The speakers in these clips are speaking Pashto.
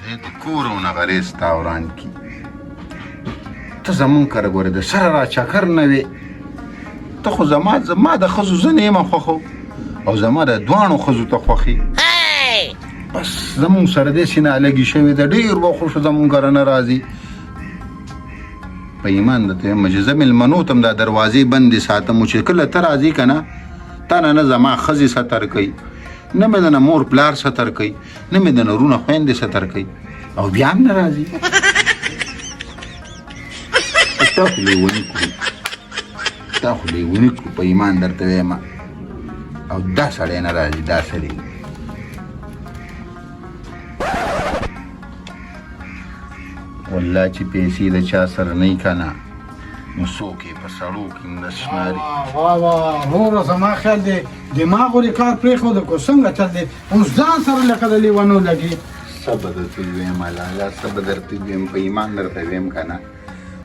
خدای د کورونه غریز تا وران کي ته زمونږ کره ګورې د سره را چکر نه وې ته خو زما د ښځو زه نه یم خوښو او زما د دواړو ښځو ته خوښې بس زمونږ سره داسې نالګي شوې ده ډېر به خوښ زمونږ کره نه راځي په ایمان درته یم چې زه مېلمنو ته هم دا دروازې بندې ساتم چې کله ته راځې که نه تا نه زما ښځې ستر کوي نه مې د نه مور پلار ستر کوي نه مې د نه رونه خویندې ستر کوي او بیا هم نه راځي تا خو لیوني کړو په ایمان درته وایم او دا سړی نه راځي دا سړی والله چې پیسې د چا سره نه وي که نه نو څوک یې په سړو کې نه شماري واه وروره زما خیال دی دماغ ولې کار پرېښوده که څنګه چل دی اوس ځان سره لکه د لیونو لګي څه به درته ووایم لالا څه به درته ووایم په ایمان درته ووایم که نه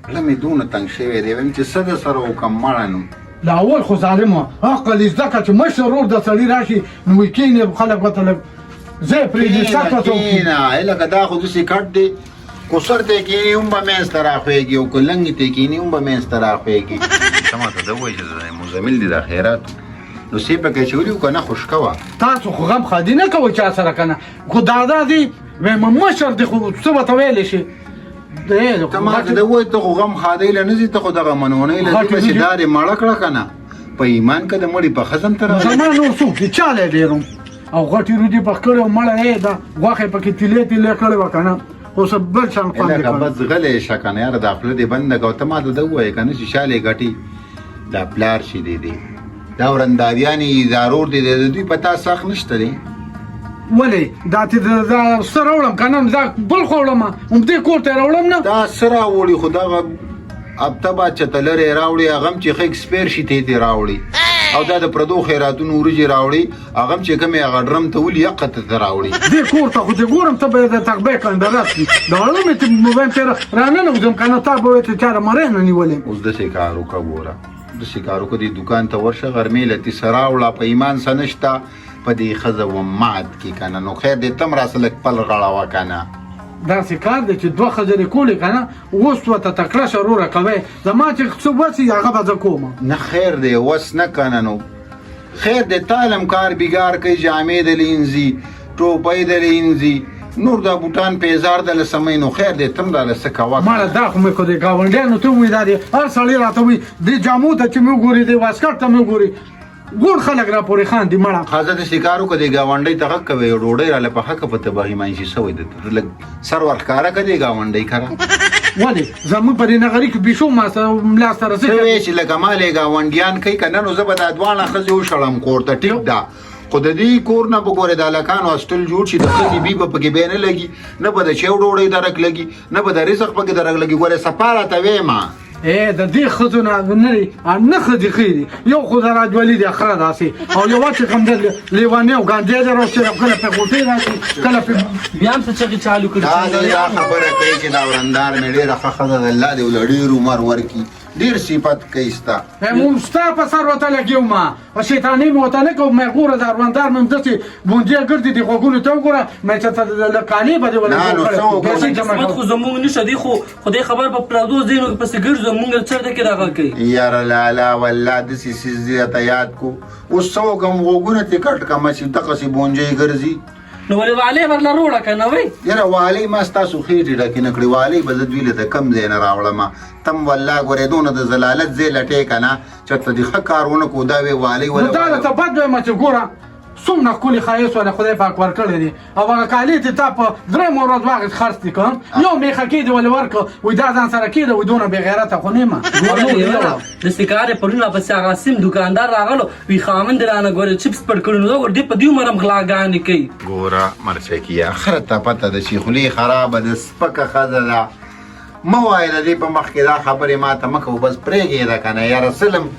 زړه مې دونه تنګ شوی دی وایم چې څه د سره وکړم مړه نو لا اول خو ظالم وه عقل یې زده کړه چې مشر ورور د سړي راشي نو وایي کښېنې خلک ورته لږ ځای پرېږدي سخته کښېنه لکه دا خو داسې کټ دی کوسر ته کښېني هم به منځ ته راخوېږي او که لنګې ته کښېني هم به منځ ته راخوېږي ته ماته ده ووایي چې مزمل دي دا خیرات نو سې پکې اچولي وو که نه خوش کوه تاسو خو غم خادي نه کوئ چا سره که نه خو دادا دی وایم مشر دی خو څه به ته ویلی شي ته ماته ده ووایي ته خو غم خادی له نه ځي ته خو دغه منونۍ له ځي پسې دارې مړه کړه که نه په ایمان که د مړي په ښځم ته راغلی زما نور څوک دي چالی ډېر او غټې رودې پخ کړې او مړه یې ده غوښې پکې تیلې کړې وه که نه خو څه بل شان خوند لکه بس غلی شه که نه یاره دا خوله دې بنده کړه او ته ماته ده ووایې که نه چې شالې ګټي دا پلار شي دی دا ورنداریانې دا رور دی د دوی په تا سخت نشته دی ولې دا څه راوړم که نه دا بل خو وړم همدې کور ته یې راوړم نه دا څه راوړي خو دغه ابته با چته لرې راوړي هغه هم چې ښه اکسپیر شي ته یې راوړي او دا د پردو خیراتونو وریجې راوړي هغه هم چې کوم یې هغه ډرم ته ولي حقه ته راوړي دې کور ته خو دې ګورم ته به یې د تقبې کندرات کړي دا اړه مې ته موبایل ته راننوځم که نه تا به وایې چې چا مری نه نیولې اوس داسې کار وکړه ګوره داسې کار وکړه دې دوکان ته ورشه غرمې له تیسه راوړه په ایمان څه نشته په دې ښځه و مات کړي که نه نو خیر دې ته هم راسه لږ پل غړوه که نه داسې کار دی چې دوه ښځلې کولې که نه اوس ورته تکړه شه وروره کوی زما چې څه وسي هغه به زه کوم نه خیر دی وس نه که نه نو خیر دی تالم کار بیګار کوي جامې د لینځي ټوپۍ د لینځي نور دا بوټان پیزار د لسمۍ نو خیر دی تم دا لسه کوه مړه دا خو مې کو دی ګاونډیانو ته ووایي دا دی هر سړی راته وایي دې جامو ته چې مې وګوري دې واسکټ ته مې وګوري ګوړ خلک را پورې خاندي مړه ښځه داسې کار وکړه دې ګاونډۍ ته غږ کوي ډوډۍ راله پخه که په تباهي مانشي شوی ده لږ سر ورښکاره که دې ګاونډۍ کره ولې زموږ په دې نغري کې پیشو ما سره ملا سره څه وایې چې لکه ما لې ګاونډیان کوي که نه نو زه به دا دواړه ښځې وشړم کور ته ټیک ده خو د دې کور نه به ګورې د هلکانو هسټل جوړ شي د ښځې بي به پکې بیا نه لګي نه به د چیو ډوډۍ درک لګي نه به د رزق پکې درک لګي ګورې صفا راته ویې ما د دې ښځو نه نه ښځې ښې دي یو خو د راجولي دي اخره داسې او یوه چې کوم د لیوانې او ګانجې دی راوستې کله پرې غوټۍ راشي کله پرې بیا هم څه چغې چالو کړي دا خبره کوي چې دا ورندار مې ډېره ښه ښځه ده الله دې له ډېر عمر ورکړي ډېر صفت کوي ستا ستا په سر ورته لګېو ما شیطاني مې ورته نه کوم مې ګوره دا ورندار مې همداسې بونجې ګرځي دي غوږونو ته وګوره مې چې له کالې به دې خو زمونږ نشته دی خو خدای خبر په پردو ځایونو کې پسې ګرځو مونږ چېرته کې دغه کوي یاره لالا والله داسې څیز دې راته یاد کو اوس څه وکړم غوږونه ترې کټ کړمه چې دغسې بونجې ګرځي نو ولې والۍ ورله روړه که نه وی یاره والۍ ما ستاسو خېټې ډکې نه کړې والۍ به زه دوی له ته کم ځای نه راوړمه تم والله ګورې دونه د ضلالت ځای لټې که نه چېرته دې ښه کار ونه کړو دا وې والۍ نو دا درته بد وایم چې ګوره څومره ښکلي ښایست وله خدای پاک ورکړی دی او هغه کالي چې تا په درېیمه ورځ واخېست خرڅ دي که یو میخکې دې ولې ورکړه وایي دا ځان سره کېده وایي دونه بېغیرته خو نه یم داسې کار یې پرون راپسې هغه سیم دوکاندار راغلو وایي خاوند دې رانه ګورې چپس پټ کړي نو ګوره دې په دې عمر هم غلاګانې کوي ګوره مرچکیه آخره ته پته ده چې خولې خرابه ده سپکه ښځه ده مه وایه د دې په مخ کې دا خبرې ما ته مه کوو بس پرېږدې ده که نه یاره سلم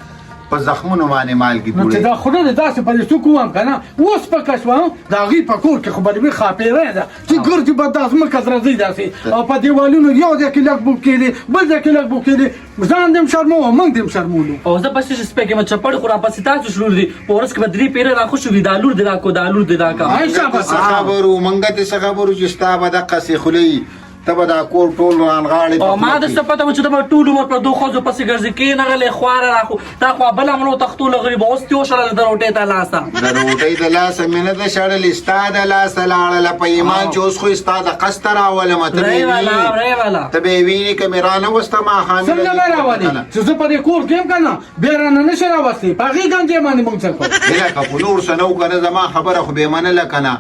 په زخمونو باندې مالګې نو چې ګوړې دا خدای دې داسې په دې څوک ووایم که نه اوس پکه شوه د هغې په کور کې خو به د وي ښاپېری ده چې ګرځي به دا ځمکه درځي داسې او په دیوالونو یو ځای کې لږ بوک کېدې بل ځای کې لږ بوک کېدې ځان دې هم شرموه موږ دې هم شرمولو او زه پسې چې سپی کې مې چپړ خو راپسې تاسو شرور دي په ورځ کې به 3 پیره راخوشي وي دا لور دې راکړو دا لور دې راکړه څه خبرو منګه ته څه خبرو چې ستا به دقسې خولۍ ته به دا کور ټول رانغاړې او ما د څه پته وه چې ته به ټول عمر پر 2 ښځو پسې ګرځې کېنغلې خواره راخو تا خو بله منو تختو لغري به اوس تې وشړله د روټۍ ته لاسه د روټۍ د لاسه مې نه ده شړلې ستا د لاسه لاړله په ایمان چې اوس خو ستا د قصد ته راولمه ته به یې وینې که مې رانهوسته ماښامې څنګه به راولې چې زه په دې کور کې یم که نه بیا رانه نه شي راوستې په هغې ګنجې باندې مونږ څه کوو لکه خو نور څه نه و که نه زما خبره خو بې منله که نه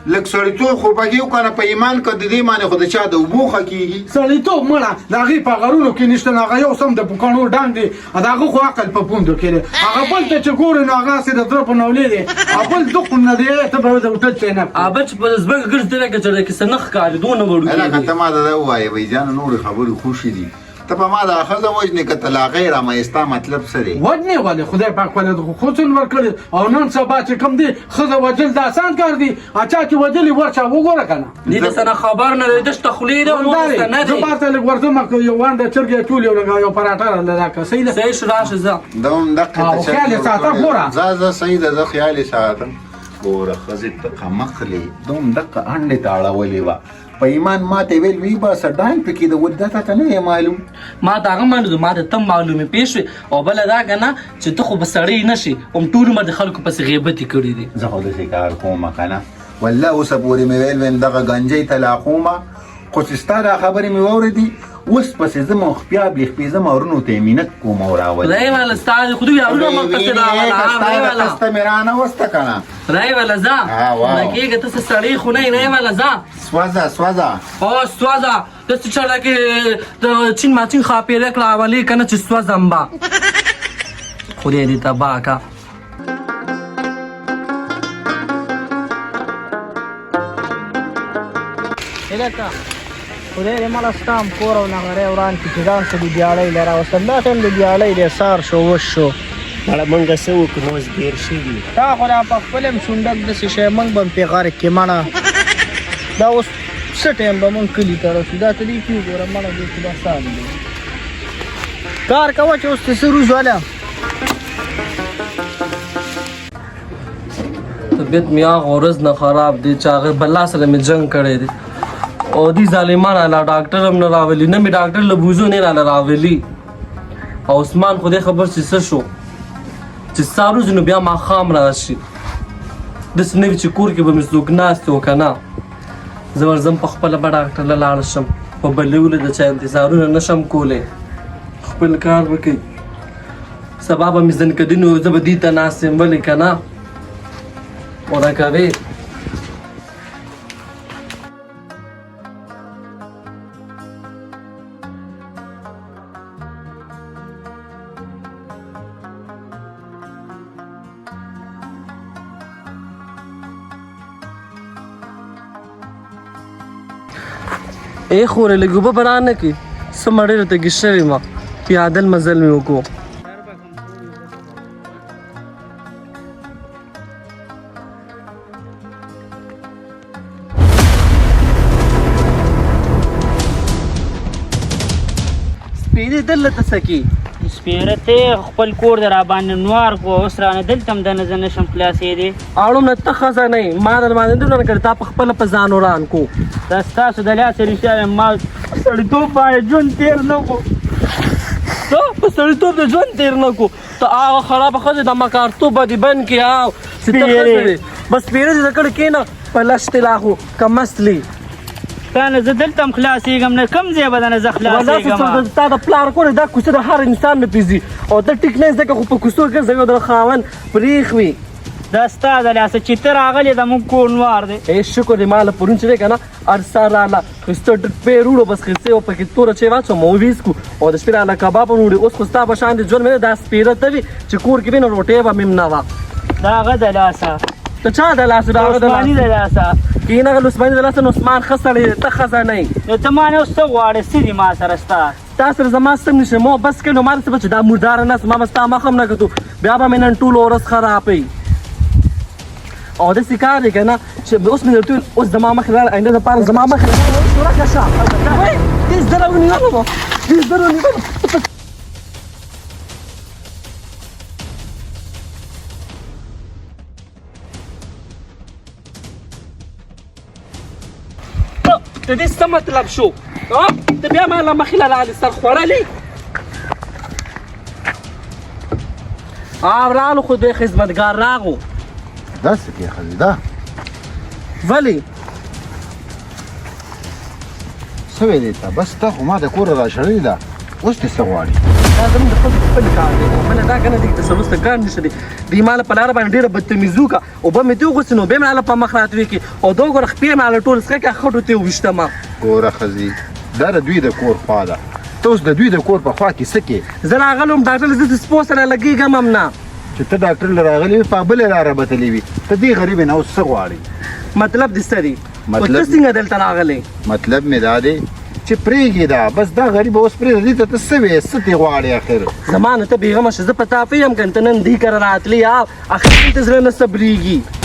لږ سړیتوب خو پکې وکړه په ایمان که د دې باندې خو د چا د اوبو ښه کېږي سړیتوب مړه د هغې په غرونو کې نشته نو هغه یو سم د پوکڼو ډنګ دی د هغه خو عقل په پوندو کې دی هغه بل ته چې ګورې نو هغه هسې د زړه په نولې دی او بل دقم نه دی ته به د هوټل شی نه بل چې په زبګه ګرځې لکه چې کې څه نه ښکاري دونه وړوکي لکه ته ما ته دا ووایې بهجانه نورې خبرې خوشې دي ته په ما د ښځه وژنې که طلاقۍ رامه ستا مطلب څه دی وژنې ولې خدای پاک ولې د حسن ورکړي او نن سبا چې کوم دی ښځه وژل د اسان کار دی چا چې وژلي ورشه وګوره که نه دې د څه نه خبر نه دی دشته خولې دی او نور څه نه دی زه بار ته لږ ورځم یو وانډه چرګې ټول یو پراټه راله راکړه صحیح ده صحیح شو راشه ځه دا هم دقې او خیال یې ساته ګوره زه صحیح ده زه خیال یې ساتم ګوره ښځې دقه مخلې دا هم دقه انډې ته اړولې وه په ایمان ما ته ویل وي بس ډان پکې د ود تا ته نه معلوم ما ته هغه معلوم ما ته تم معلومې پېښ شوې او بله دا که نه چې ته خو به سړی نه شي هم ټول عمر د خلکو پسې غیبتې کړي دي زه خو داسې کار کومه که نه والله اوسه پورې مې ویل ویم دغه ګنجۍ طلاقومه خو چې ستا دا خبرې مې واورېدې اوس پسې ځم او خپیا بلېخپې ځم اورونو ته یې مینت کوم او راولې خدای والا ستا دې خو دوی اورونه مخ پسې راوله ستا د قسته مې رانهوسته که نه خدای والا ځه لکېږه ته څه سړی خو نه یې خدای والا ځه سوځه او سوځه داسې چېرته کې د چین ماچین ښاپېرې کړه اولې که نه چې سوځم به خدای دې تباه که هلکه خدای دې مله ستا هم کور او نغری وران کړي چې ځان څه د دیاړۍ له راوستل دا ټایم د دیاړۍ دی سار شو وش شو مړه مونږه څه وکړو نو اوس ګیر شوي تا خو را په خپل هم شونډک داسې شی موږ به هم پرې غرق کړې مړه دا اوس څه ټایم به موږ کلي ته رسو دا ته دې کې وګوره مړه دې خو دا سال دی کار کوه چې اوس ته څه روز واله طبیعت مې هغه ورځ نه خراب دی چې هغه بلا سره مې جنګ کړی دی او دې ظالمان لا ډاکټر هم نه راولي نه مې ډاکټر له بوزو نه راله راولي او عثمان خو دې خبر چې څه شو چې ستا روز نو بیا ماښام راشي داسې نه وي چې کور کې به مې څوک ناست و که نه زه ورځم په خپله به ډاکټر له لاړ شم په بلولو د چا انتظارونه نه شم کولی خپل کار وکړئ سبا به مې زنکدي نو زه به دې ته ناست یم ولې که نه ورکوې ای خورې لږ اوبه به رانه کړي څه مړې راته ګي شوې ما پیادل مزل مې وکړو سپېرې دلته ته څه کې سپېره ته خپل کور د را باندې نوار کو اوس رانه دلته هم دنه زه نشم خلاصېدی اړوم نه ته ښځه نه یې ما در باندې دونه نه کړې تا په خپله په ځان وران کو دا ستاسو د لاسه رښتیا یم ما سړیتوب باندې ژوند تېر نه کړو ته په سړیتوب د ژوند تېر نه کړو ته هغه خرابه ښځې د مکارتوب به دې بند کړي او چې ته ښځه دې بس سپېره دې د کړې کښېنه په لش طلا خو کمستلي تا نه زه دلته هم خلاصېږم نه کوم ځای به نه زه خلاصېږم تا د پلار کور دا کوڅه د هر انسان نه پیځي او ته ټیک نه ځکه خو په کوڅو ګرځوي او د خاوند پریښ وي دا ستا د لاسه چې ته راغلې د موږ کور نوار دی ای شکر دی ما له پرون چې دی که نه هر سهار راله ښایسته ډبې روړو بس خرڅې او پکې توره چای واچوم او ویس کړو او د شپې راله کباب هم وړي اوس خو ستا په شان دې ژوند مې دا سپېره ته وي چې کور کې وي نو روټۍ به مې هم نه وه د هغه د لاسه ته چا د لاسه د هغه عثماني د لاسه کښېنه عثماني د لاسه نو عثمان ښه سړی دی ته ښځه نه یې نو ته ما نه اوس څه غواړې څه دي ما سره ستا تا سره زما سم نشي مو بس کړي نو ما څه بچ دا مردار نه ما بس تا مخ هم نه کتو بیا به مې نن ټول ورځ خرابوي او داسې کار دی که نه چې اوس مې درته اوس زما مخې لاړه آینده دپاره زما مخې لاړه شوره که شه دې زه راونیولم دې زه راونیولم د دې څه مطلب شو ته بیا ما له مخې لاړې سر خوړلې رالو خو دوی خدمتګار راغو دا څه کې ښځې دا ولې څه ویلې ته بس تا خو ما د کوره راشړلې ده اوس دې څه غواړي دا زموږ د ښځو خپل کار دی منه دا که نه دی تصرف ته کار نشته دی دوی ما له په لاره باندې ډېره بدتمیزي وکړه اوبه مې ترې وغوڅې نو بیا مې هله په مخ راتوې کړې او دا وګوره خپې مې هله ټول څښه کړه خټو ته یې وویشتمه ګوره ښځې دا د دوی د کور خوا ده ته اوس د دوی د کور په خوا کې څه کې زه راغلی وم ډاکټر زه د سپو سره لګېږم هم نه چې ته ډاکټر له راغلی وي په بلې لاره بتلې وي ته دې غریبې نه اوس څه غواړې مطلب دې څه دی مطلب ته څنګه دلته راغلی مطلب مې دا دی چې پرېږې دا بس دا غریب اوس پرېږده دې ته ته څه وې څه ترې غواړې اخر زما نه ته بېغمه شه زه په تا پوهېږم که ته نن دې کره راتلې اخر دې ته زړه نه صبرېږي